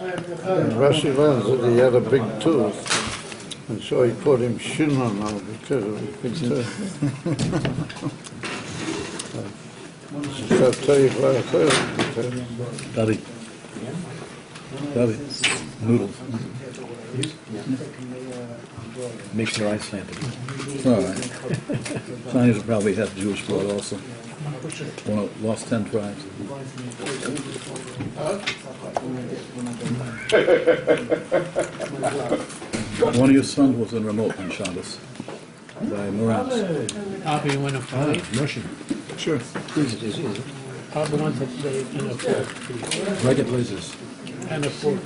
And Rashi learns that he had a big tooth, and so he put him Shimon now because of his big tooth. Daddy, noodles. Makes your eyes slanted. All right. Chinese probably have Jewish blood also. One lost 10 tribes. One of your sons was in remote on Shabbos by Morales. Abby went up to Russian. Sure. Abby went to play in a fork. Rugged places. And a fork.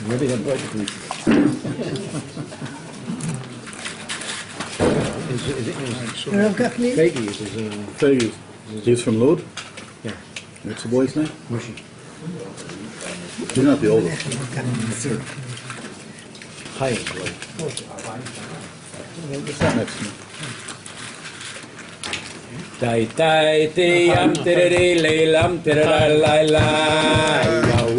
Maybe had rugged places. Rabbi Gafne? Faggy. He's from Lod? Yeah. What's the boy's name? Moshe. He's not the oldest. Hi. Next to me. Tai tai ti am tiriri lay lam tirira la la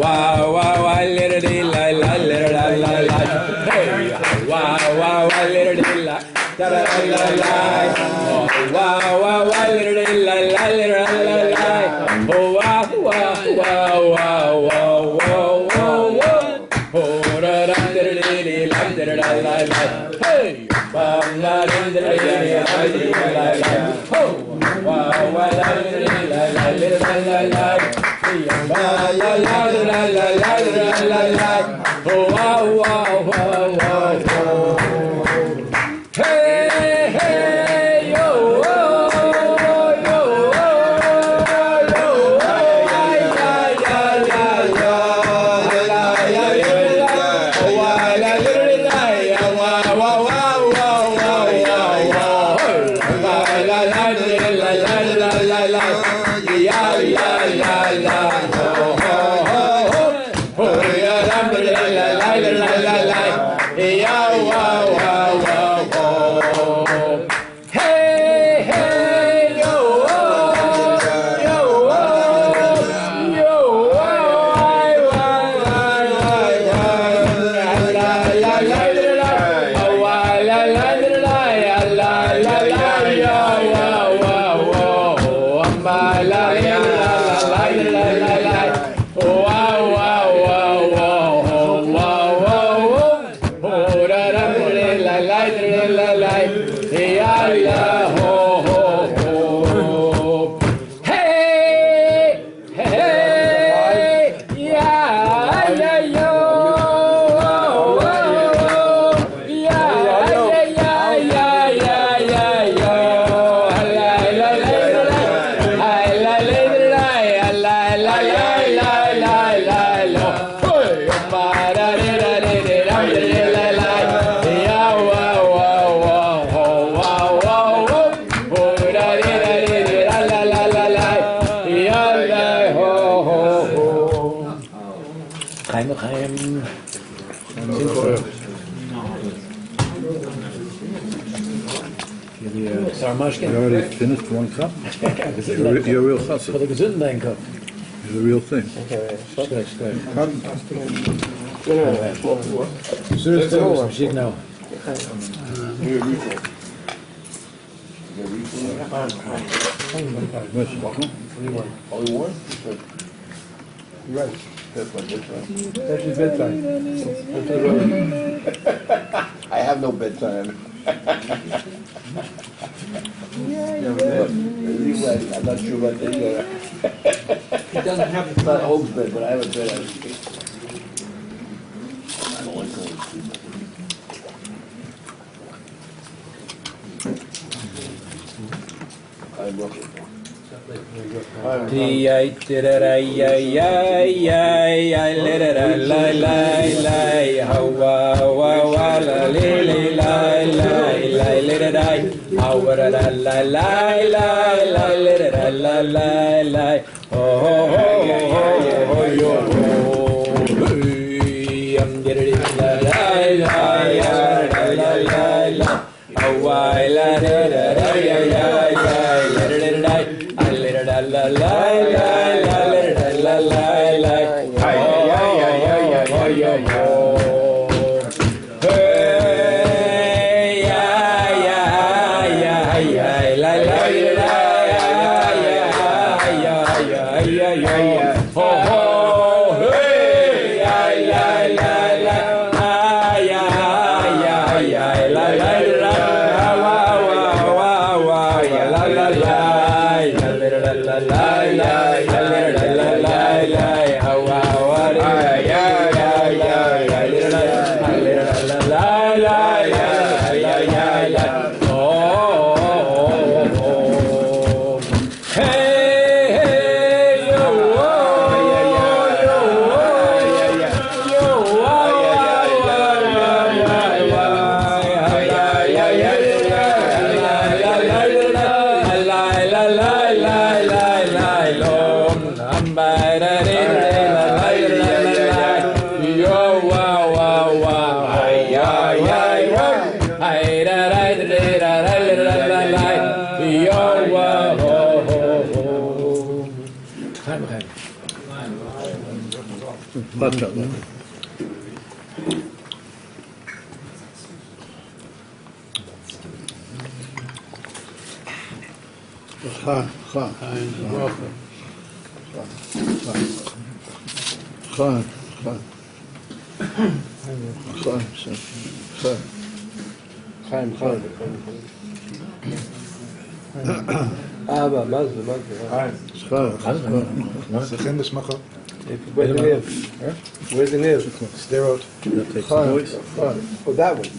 wow wow wow liriri la la lirira la la hey wow wow wow liriri la tara la la wow wow wow liriri la la lirira la la oh wow wow wow wow wow wow wow oh ra ra liriri la tira la la hey bam la liriri la la oh wow, la la la la la la la, oh wow, wow, wow, wow, wow. Hey, hey, yo, yo, yo, yo, You already finished one cup? You're a real chassid. For the Gesundheit cup. It's a real thing. Signal. Only one? Right. That's my bedtime. That's your bedtime. I have no bedtime. I'm not sure about this. He doesn't have it's not Hope's bed, but I have a bed. I don't like going to sleep. I'm looking. Where's the nail? Where's the nail? That takes the voice. Oh, that one.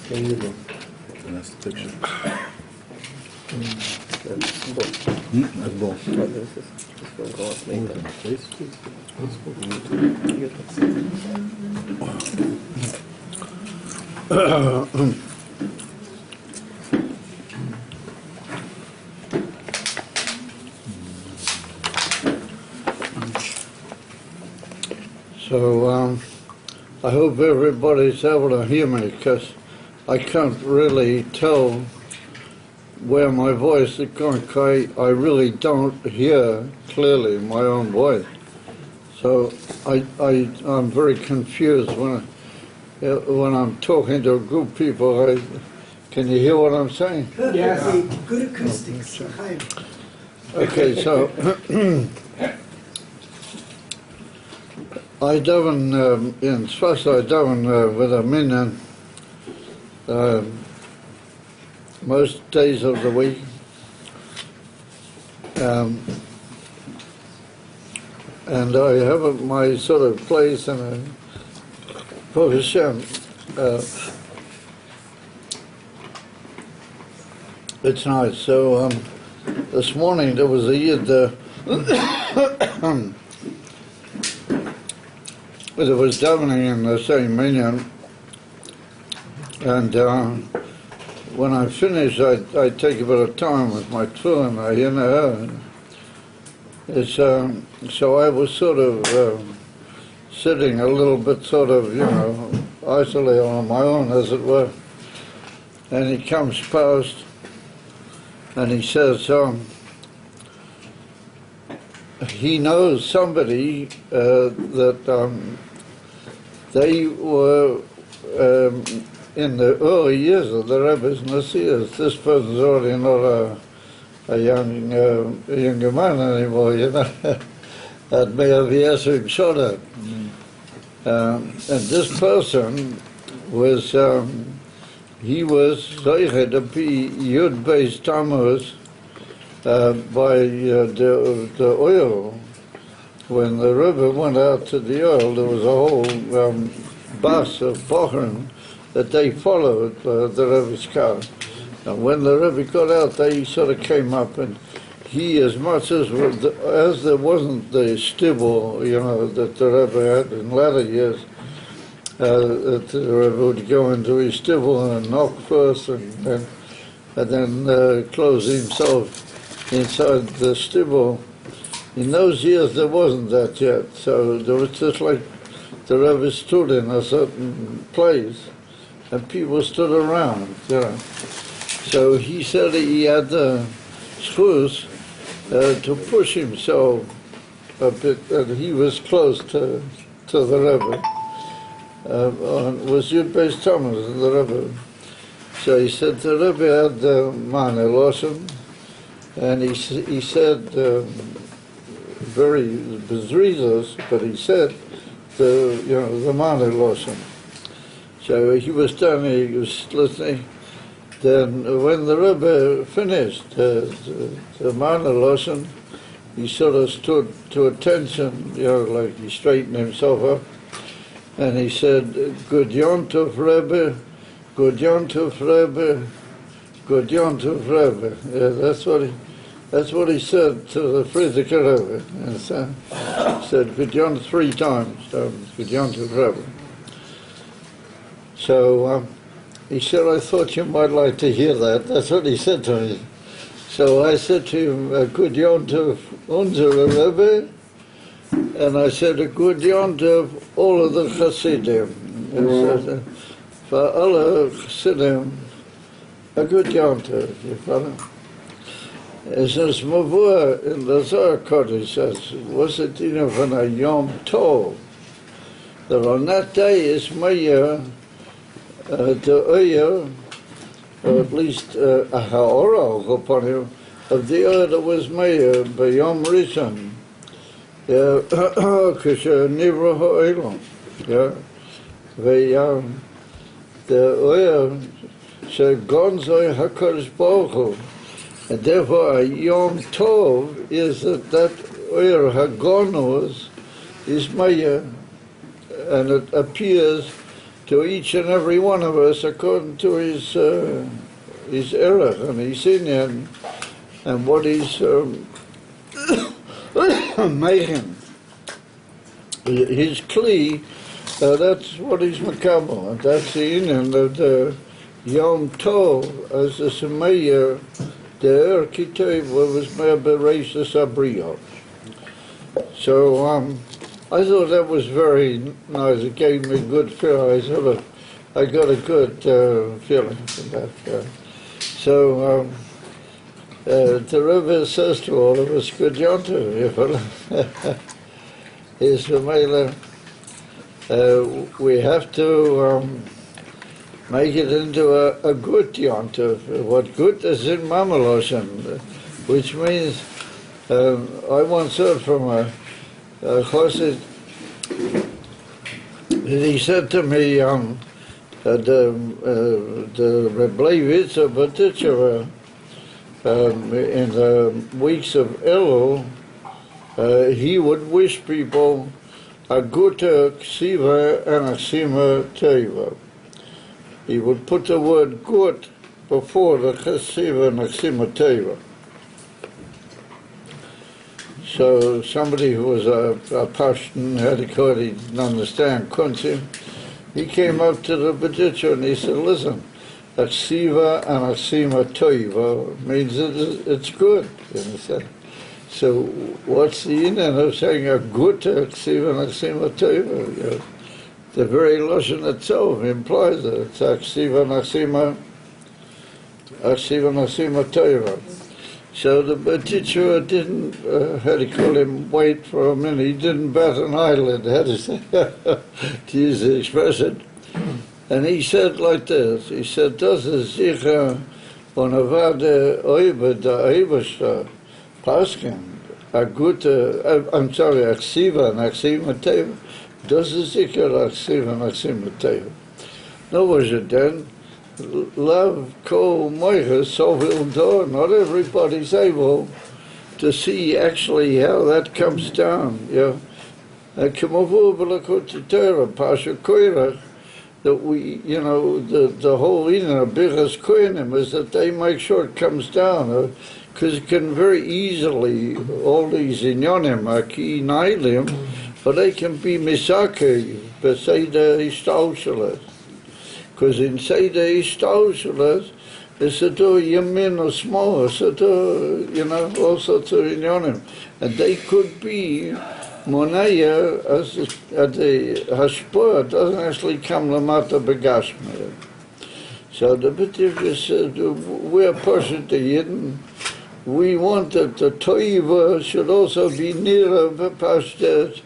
There you go. And that's the picture. That's bull. So I hope everybody's able to hear me, because I can't really tell where my voice is going. I really don't hear clearly my own voice. So I'm very confused when I'm talking to a group of people. Can you hear what I'm saying? Yes. Good acoustics. Okay, so I daven in Sfas, I daven with a minyan most days of the week. And I have my sort of place in a Baruch Hashem. It's nice. So this morning there was a yid there that was davening in the same minyan, and when I finish, I take a bit of time with my tefillin, so I was sort of sitting a little bit sort of, isolated on my own, as it were, and he comes past, and he says, he knows somebody that they were in the early years of the Rebbe's Nasias. This person's already not a younger man anymore, At Meir V'Yesrim Shoda. And this person was, he was Zeiche to be Yud Beis tamuz by the oil. When the Rebbe went out to the oil, there was a whole bus of Bochum that they followed the Rebbe's car. And when the Rebbe got out, they sort of came up, and he, as much as there wasn't the stibble, that the Rebbe had in latter years, that the Rebbe would go into his stibble and knock first, and then close himself inside the stibble. In those years, there wasn't that yet, so there was just like the Rebbe stood in a certain place, and people stood around, So he said he had the schus to push himself a bit, and he was close to the Rebbe. Was Yud Beis tamuz, the Rebbe. So he said the Rebbe had the Mane Loshen, and he said very bezrizos, but he said the Mane Loshen. So he was standing, he was listening. Then when the Rebbe finished the Mane Loshen, he sort of stood to attention, like he straightened himself up, and he said, "Good Yontov Rebbe, good Yontov Rebbe, good Yontov Rebbe." Yeah, that's what he said to the Frierdiker Rebbe. And he said good Yontov 3 times, good Yontov Rebbe. So he said, "I thought you might like to hear that." That's what he said to me. So I said to him, "Good Yontov unsere Rebbe," and I said, "A good Yontov all of the Chassidim." Said, for alle Chassidim, a good Yontov, you follow? Es ist Mavur in the Zohar Kodesh, was it von a Yom Tov, that on that day is Meir, the Oyer, or at least a Ha'orah upon him, of the Oyer that was Meir by Yom Rishon, Kisha Nivra Ha'olam, the Oyer said, Gonzoi HaKadosh Baruch Hu, and therefore a Yom Tov is that Oyer HaGonos is Meir, and it appears to each and every one of us according to his error and his inyan and what he's making. His kli, that's what he's makabel, and that's the inyan of the Yom Tov as the Semeyer, the Kitov was Meir Bereishis Abriyot. So I thought that was very nice. It gave me a good feeling. I got a good feeling from that. So the Rebbe says to all of us, "Good Yontov." Is we have to make it into a good Yontov. What good is in Mamaloshen, which means I once heard from a Chassid, he said to me, the Reb Leivitzer Batitcher, in the weeks of Elul, he would wish people a gute ksiva and a ksima teva. He would put the word gut before the ksiva and the ksima teva. So somebody who was a Pashtan, he didn't understand Kunsim, he came up to the B'ditcher and he said, "Listen, a ksiva and a ksima toiva means it's good." And he said, "So what's the inyan of saying a good ksiva and a ksima toiva?" The very lashon itself implies that it's a ksiva and a ksima toiva. So the teacher didn't, how do you call him, wait for a minute. He didn't bat an eyelid, how to say, to use the expression. And he said like this, he said, "Das ist sicher von a vade oibe da Eberster Paskin, a gute, I'm sorry, a ksiva and a ksima teva. Das ist sicher a ksiva and a ksima teva." No was it then? Love Kol Moicha Sovil Dor. Not everybody's able to see actually how that comes down. Kamavu Balakot Torah, Pasha Koirach, that we, the whole inyan of Bichas Koinim is that they make sure it comes down, because it can very easily, all these inyanim, Aki Nailim, but they can be Misake, Beseda Istausalas. Because in Seder Istausalas, it's a do Yamin or small, it's a do, all sorts of inyanim. And they could be Monaya, as the Hashpur doesn't actually come Lamata Begashmer. So the B'tivka said, we're pushing the Yidden, we want that the toiva should also be nearer pastures,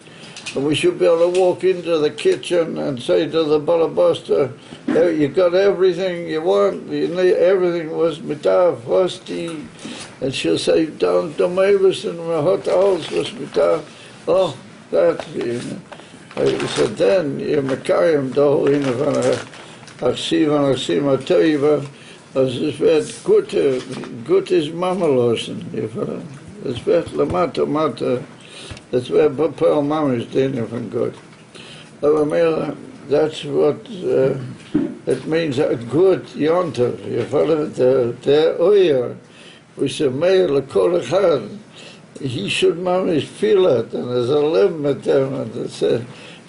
and we should be able to walk into the kitchen and say to the balabuster, you got everything you want, you need, everything was mitah, frosty, and she'll say, don't mavis and my hot house was mitah. Oh, that, you know. So then you makayim the whole in van achsima toiva, as es wird gutes Mammelosen, es wird lamata, es wird bepel Mammes dienen von Gott. Aber mehr, that's what it means, a good yonter, you follow, the oyer, we say, mehr lekol echad, he should Mammes feel it, and there's a limit there, and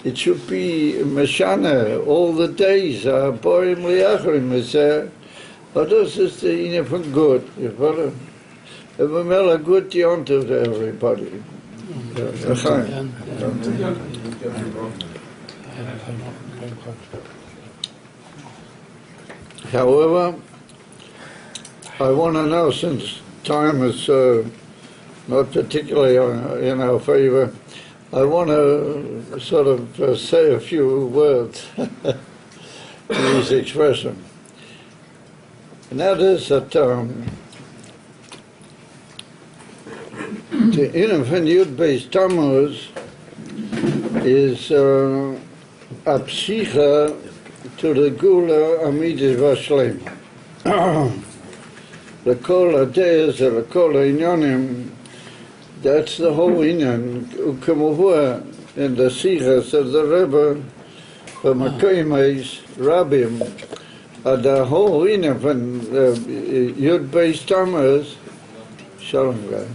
it should be meshana all the days, boim liachrim, is there. But this is the inner for good, you follow? And we make a good yontiv to everybody. However, I want to know, since time is not particularly in our favor, I want to sort of say a few words to this expression. And that is that the Farbrengen Yud Beis tamuz is a psicha to the gula amidis vashlem. The kol adez, the kol inyanim, that's the whole inyan. Ukamuvua in the sichas of the Rebbe, the Makayimais, Rabbim, the whole inyan from Yud Beis tamuz, Shalom guys.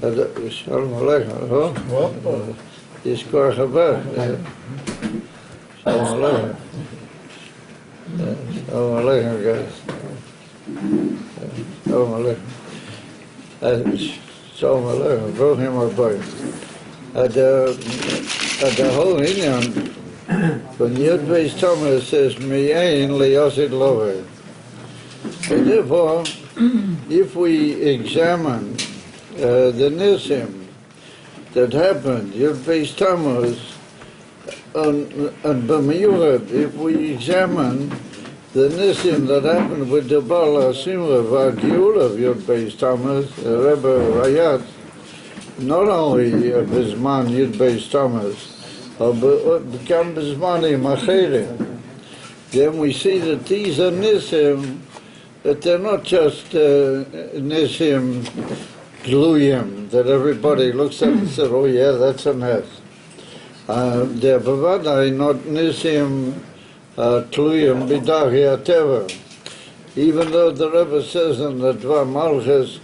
Shalom Aleichem, huh? Yishkor Chabad. Shalom Aleichem. Shalom Aleichem, guys. Shalom Aleichem. Shalom Aleichem. Brochim Abayim. The whole inyan, when Yud Beis tamuz says, Mi'ain liyosid lover. And therefore, if we examine the nisim that happened, Yud Beis tamuz, and b'miyurad, if we examine the nisim that happened with the Baal HaSimra v'Agiul of Yud Beis tamuz, Rebbe Rayat, not only b'zman Yud Beis tamuz, but become b'zmanim acherim, then we see that these are nisim, that they're not just nisim gluyim, that everybody looks at and says, oh yeah, that's a nes. They're bavadai not nisim tluyim b'dahi ateva. Even though the Rebbe says in the Dvar Malchus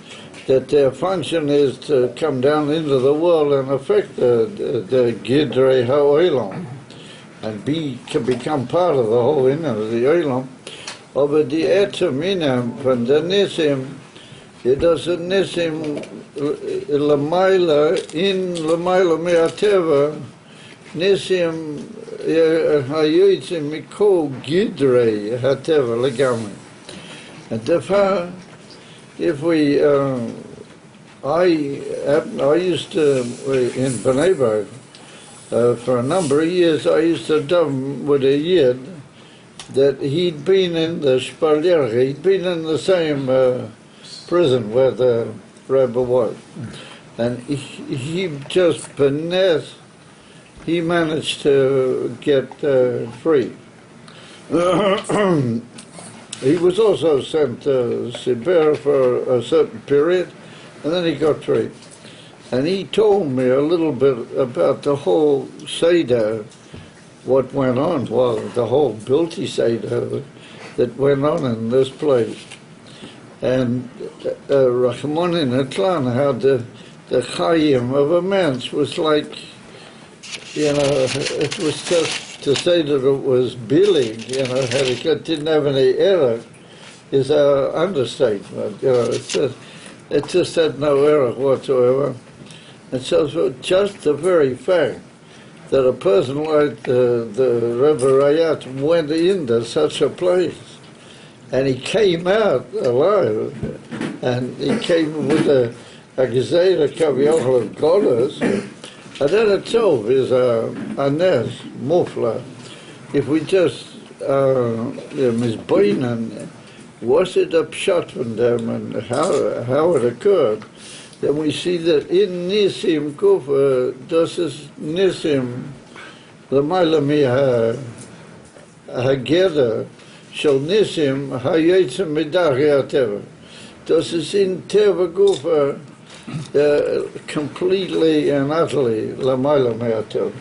that their function is to come down into the world and affect the Gidrei HaOlam and can become part of the whole inner of the Olam. But the etzem from the nisim, it does a nisim lamaila in lamaila me'ateva nisim hayotzim mikol gidrei hateva legamri. And therefore, if we, I used to in Bnei Brak for a number of years. I used to daven with a yid that he'd been in the Spalier, he'd been in the same prison where the Rebbe was. And he just finesse, he managed to get free. He was also sent to Sibir for a certain period, and then he got free. And he told me a little bit about the whole Seder, what went on, well, the whole Bilti Seder that went on in this place. And Rachmanin Atlan, how the Chayim of a man's was like, you know, it was just to say that it was billing, you know, it didn't have any error is an understatement, you know, it just had no error whatsoever. And so just the very fact that a person like the Rebbe Rayat went into such a place and he came out alive, and he came with a gezerah kaviyachol of Golas, and that itself is a nes, mufla. If we just misbeinen, was it a pshat from them and how it occurred, then we see that in Nisim Kufa, das ist Nisim, l'mayla mi ha'geder, shel Nisim ha'yetzem midach ha'teva. Das ist in Teva Kufa, completely and utterly l'mayla mi ha'teva.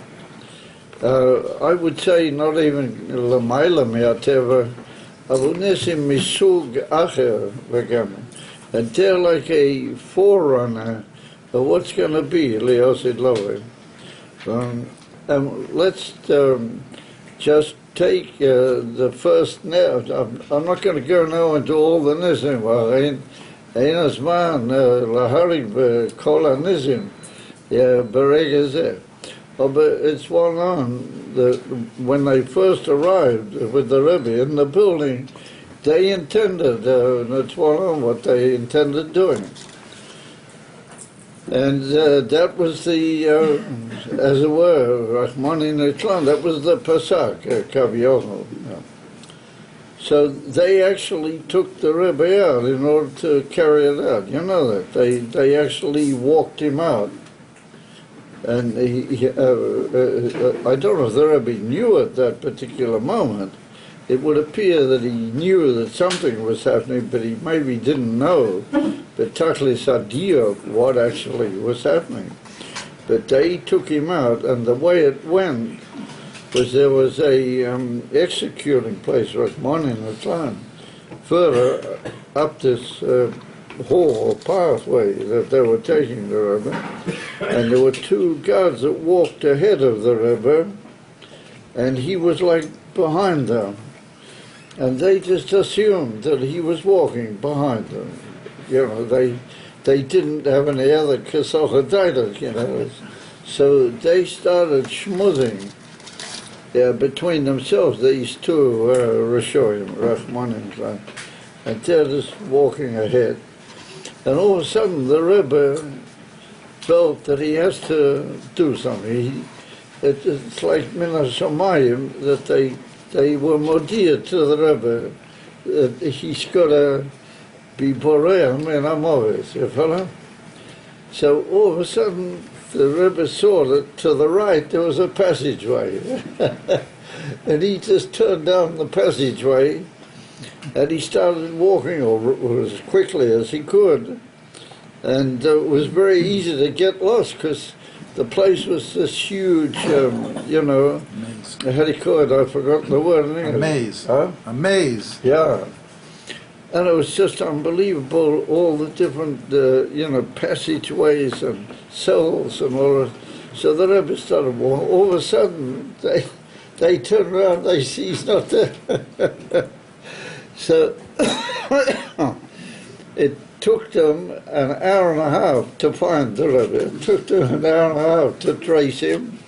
I would say not even l'mayla mi ha'teva, אבל ניסים מסוג אחר וגם. And they're like a forerunner of what's going to be, Leosid Lowe. Let's just take the first now. I'm not going to go now into all the Nisim. Ein הזמן להריג בכל הניסים ברגע זה. But it's well known that when they first arrived with the Rebbe in the building, they intended, it's well known what they intended doing. And that was the, as it were, Rahmanin Islam, that was the Pesach, Kaviyachol. So they actually took the Rebbe out in order to carry it out. You know that. They actually walked him out. And I don't know if the Rebbe knew at that particular moment. It would appear that he knew that something was happening, but he maybe didn't know the Tachlis idea of what actually was happening. But they took him out, and the way it went was there was a executing place, Rahmanin Islam, further up this hall or pathway that they were taking the Rebbe, and there were two guards that walked ahead of the Rebbe, and he was like behind them, and they just assumed that he was walking behind them. You know, they didn't have any other kesochadaitas, you know, so they started schmoozing between themselves, these two Rishoyim, Rahmanim, and they're just walking ahead. And all of a sudden, the Rebbe felt that he has to do something. It's like Min HaShamayim, that they were modia to the Rebbe, that he's got to be boreach min hamoves, you follow? So all of a sudden, the Rebbe saw that to the right there was a passageway. And he just turned down the passageway, and he started walking as quickly as he could, and it was very easy to get lost because the place was this huge, you know, how do you call it? I forgot the word in English. A maze. Huh? A maze. Yeah. And it was just unbelievable, all the different, you know, passageways and cells and all that. So the Rebbe started walking. All of a sudden, they turn around, they see he's not there. So it took them an hour and a half to find the Rebbe. It took them an hour and a half to trace him.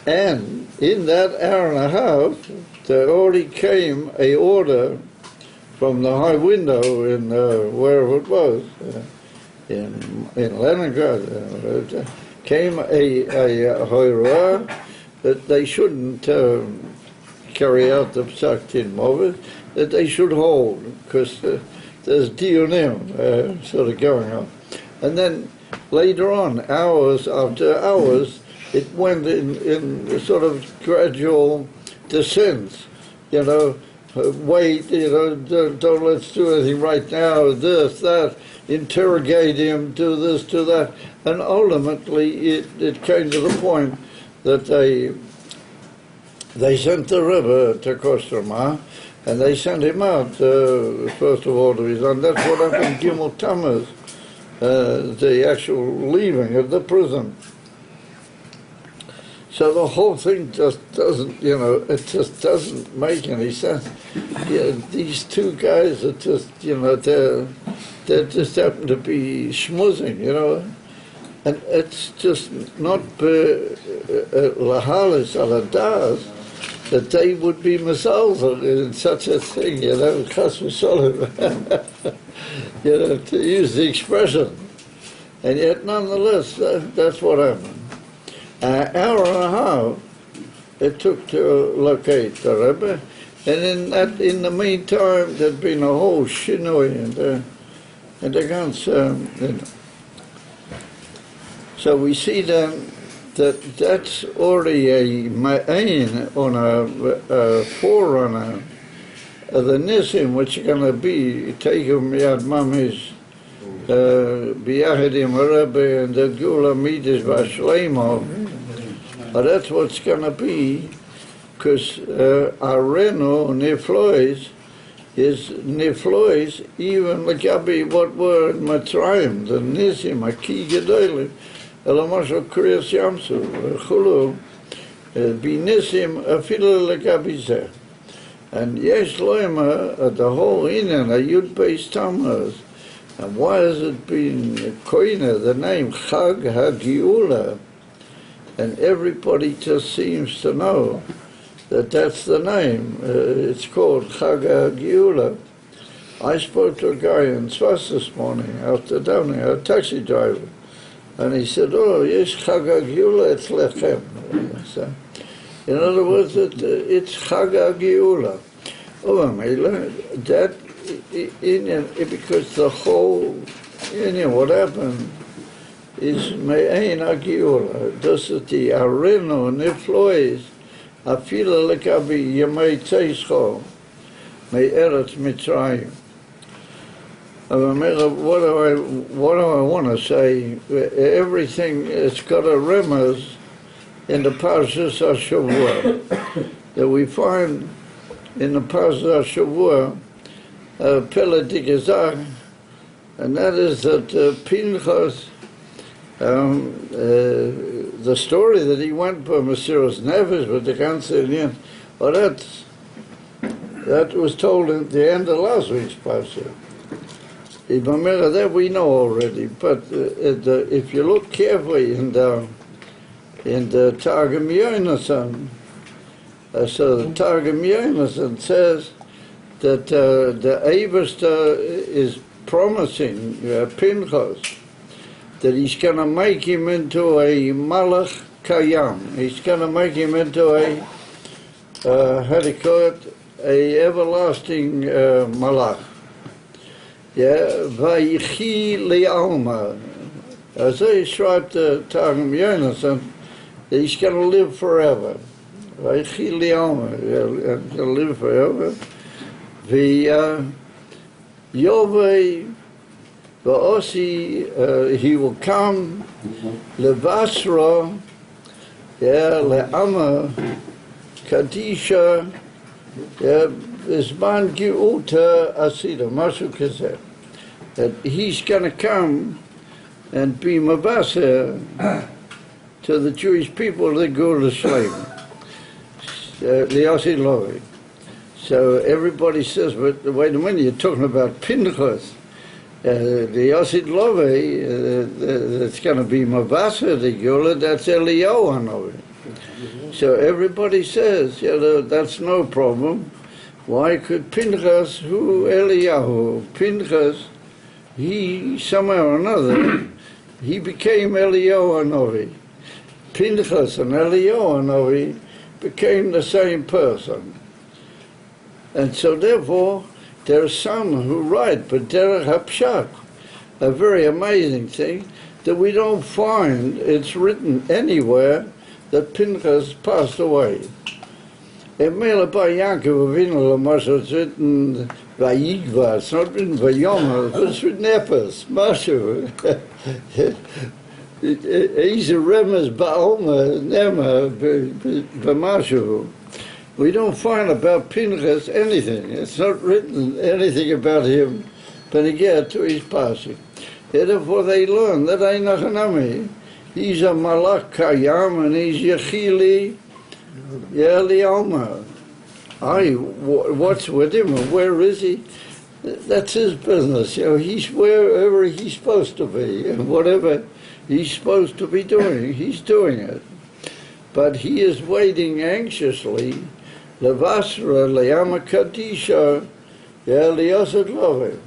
And in that hour and a half, there already came a order from the high window in wherever it was, in Leningrad, came a hoirah that they shouldn't carry out the psak in Movid, that they should hold, because there's dionim sort of going on. And then later on, hours after hours, it went in sort of gradual descents, you know, wait, you know, don't let's do anything right now, this, that, interrogate him, do this, do that. And ultimately it came to the point that they sent the Rebbe to Kostroma, and they sent him out, first of all, to his land. That's what happened in Gimel Tamuz, the actual leaving of the prison. So the whole thing just doesn't, you know, it just doesn't make any sense. Yeah, these two guys are just, you know, they just happen to be schmoozing, you know, and it's just not lahalis aladas that they would be masalzel in such a thing, you know, chas v'sholem, you know, to use the expression. And yet, nonetheless, that's what happened. An hour and a half it took to locate the Rebbe, and in the meantime, there'd been a whole shinoi in the guns. You know. So we see then that that's already a ma'ain on a forerunner of the nisim, which are going to be taken miyad mamish biyachid im Rebbe and the Gula Midas Vashleimo. But that's what's going to be, because Areno Niflois is Niflois even Lagabi what were in Matrayim, the Nisim, Aki Gedolim, Elamashal Kriyas Yamsu, Chulu, Bi Nisim Afilu Lagabi Zeh. And Yesh Loima, the whole Inyan, a Yud Beis tamuz. And why has it been Koina, the name Chag HaGiula? And everybody just seems to know that that's the name. It's called Chag HaGiula. I spoke to a guy in Tzvas this morning, after downing, a taxi driver, and he said, oh, yes, Chag HaGiula, it's Lechem. So, in other words, it's Chag HaGiula. Oh, that, because the whole, what happened is Me'ein HaGiula. Das ist die Areno Niflois, Afila Lekabi Yemei Teischo, Me'eretz Mitzrayim. What do I want to say? Everything, it's got a remez in the Parshas HaShavua that we find in the Parshas HaShavua, Pele Digazah, and that is that Pinchas, the story that he went by Mesiras Nefesh with the cancer in the end, well, that was told at the end of last week's Parsha. That we know already, but if you look carefully in the Targum Yonasan, so the Targum Yonasan says that the Eibster is promising Pinchas that he's going to make him into a Malach Kayam. He's going to make him into a, how do you call it, a everlasting Malach. Yeah, Vayichi Le'alma. As I described the Targum Yonasan, that he's going to live forever. Vayichi Le'alma, he's going to live forever. Yovei V'osi, he will come Levasra, Le'ama, Kadisha, Bisman Gi'uta Asida, Mashu Kazeh. That he's going to come and be Mavaseh to the Jewish people that go to Shlem, the Yossi Lovi. So everybody says, but wait a minute, you're talking about Pinchas. The Yossi Lovi, that's going to be Mavaseh, the Gula, that's Eliyahu Hanovi. So everybody says, that's no problem. Why could Pinchas, who Eliyahu, Pinchas, he, somehow or another, he became Eliyahu Hanovi. Pinchas and Eliyahu Hanovi became the same person. And so therefore, there are some who write, but Derech HaPshat, a very amazing thing, that we don't find it's written anywhere that Pinchas passed away. In Mela by Yaakov Avinu L'Masha, it's written Vayigva, it's not written Vayoma, it's written Epes, Mashu. He's a Remes Ba'alma, Nema, V'Mashu. We don't find about Pinchas anything. It's not written anything about him, but again, to his passing. Therefore they learn that Einachanami, he's a Malach Kayam and he's Yechili Lialma. What's with him and where is he? That's his business. He's wherever he's supposed to be, and whatever he's supposed to be doing, he's doing it. But he is waiting anxiously Levasra Layama Kadisha Eliasad Love.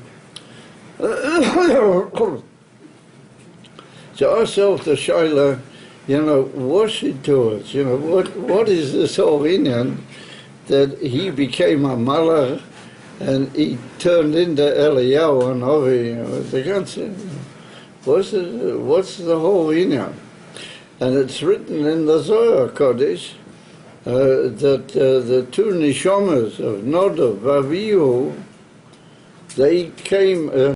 So ourselves the Shaila, what's he to us? What is this whole Indian that he became a Malach and he turned into Eliyahu and Avi, the Ganze. What's the whole Indian? And it's written in the Zohar Kodesh that the two Nishamas of Nadav, Avihu, they came